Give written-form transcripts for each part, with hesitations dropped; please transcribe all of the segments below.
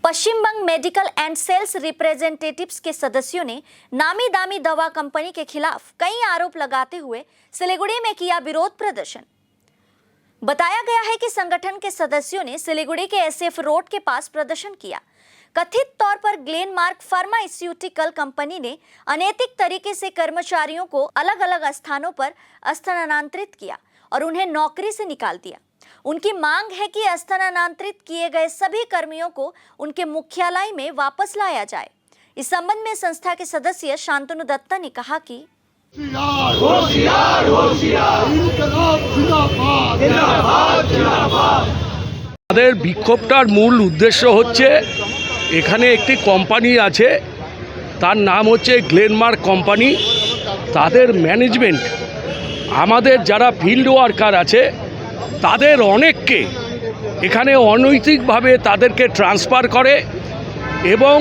Paschim Banga medical and sales representatives के सदस्यों ने नामी दामी दवा कंपनी के खिलाफ कई आरोप लगाते हुए सिलीगुड़ी में किया विरोध प्रदर्शन। बताया गया है कि संगठन के सदस्यों ने सिलीगुड़ी के एसएफ रोड के पास प्रदर्शन किया। कथित तौर पर ग्लेनमार्क फार्मास्यूटिकल कंपनी ने अनैतिक तरीके से कर्मचारियों को अलग अलग स्थानों पर स्थानांतरित किया और उन्हें नौकरी से निकाल दिया। उनकी मांग है कि स्थानांतरित किए गए सभी कर्मियों को उनके मुख्यालय में वापस लाया जाए। इस संबंध में संस्था के सदस्य शांतनु दत्ता ने कहा कि তাদের বিক্ষোভটার মূল উদ্দেশ্য হচ্ছে এখানে একটি কোম্পানি আছে, তার নাম হচ্ছে গ্লেনমার্ক কোম্পানি। তাদের ম্যানেজমেন্ট আমাদের যারা ফিল্ড ওয়ার্কার আছে তাদের অনেককে এখানে অনৈতিকভাবে তাদেরকে ট্রান্সফার করে এবং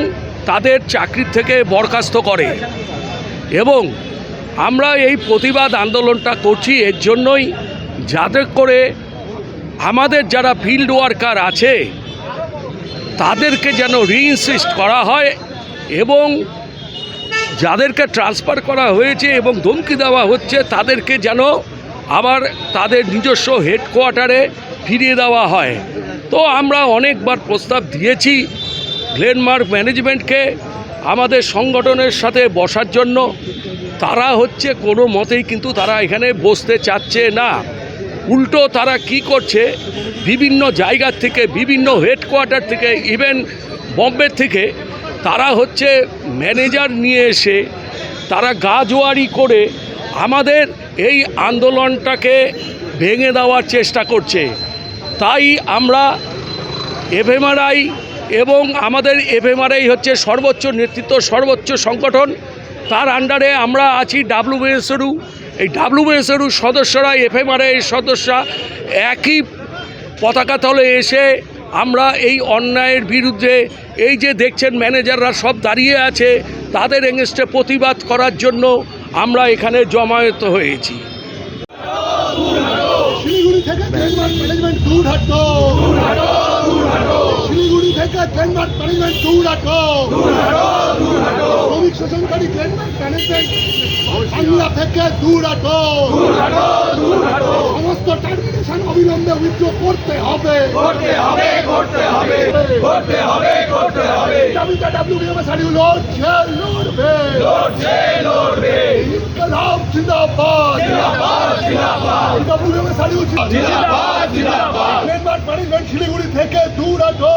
তাদের চাকরি থেকে বরখাস্ত করে। এবং আমরা এই প্রতিবাদ আন্দোলনটা করছি এর জন্যই, যাতে করে আমাদের যারা ফিল্ড ওয়ার্কার আছে তাদেরকে যেন রিইনসিস্ট করা হয় এবং যাদেরকে ট্রান্সফার করা হয়েছে এবং ধমকি দেওয়া হচ্ছে তাদেরকে যেন আবার তাদের নিজস্ব হেডকোয়ার্টারে ফিরিয়ে দেওয়া হয়। তো আমরা অনেকবার প্রস্তাব দিয়েছি গ্লেনমার্ক ম্যানেজমেন্টকে আমাদের সংগঠনের সাথে বসার জন্য। তারা হচ্ছে কোনো মতেই কিন্তু তারা এখানে বসতে চাচ্ছে না। উল্টো তারা কি করছে, বিভিন্ন জায়গার থেকে, বিভিন্ন হেডকোয়ার্টার থেকে, ইভেন বম্বে থেকে তারা হচ্ছে ম্যানেজার নিয়ে এসে তারা গাজোয়ারি করে আমাদের এই আন্দোলনটাকে ভেঙে দেওয়ার চেষ্টা করছে। তাই আমরা এফএমআরআই এবং আমাদের এফএমআরআই হচ্ছে সর্বোচ্চ নেতৃত্ব, সর্বোচ্চ সংগঠন, তার আন্ডারে আমরা আছি ডাব্লিউবিএসএরও। এই ডাব্লিউবিএসএরও সদস্যরা, এফএমআরআই সদস্যরা একই পতাকা তলে এসে আমরা এই অন্যায়ের বিরুদ্ধে, এই যে দেখছেন ম্যানেজাররা সব দাঁড়িয়ে আছে, তাদের এগেনস্টে প্রতিবাদ করার জন্য আমরা এখানে জমায়েত হয়েছি। শিলিগুড়ি থেকে গ্লেনমার্ক ম্যানেজমেন্ট দূর হাঁটো, শিলিগুড়ি থেকে গ্লেনমার্ক ম্যানেজমেন্ট দূর হাঁটো, শ্রমিক শোষণকারী গ্লেনমার্ক ম্যানেজমেন্ট বাংলা থেকে দূর হাঁটো, সমস্ত টার্মিনেশন অবিলম্বে উইথড্র করতে হবে। WWBMSRU লড়বে, ইনকলাব জিন্দাবাদ, WWBMSRU জিন্দাবাদ। গ্লেনমার্ক ম্যানেজমেন্ট শিলিগুড়ি থেকে দূর হাঁটো।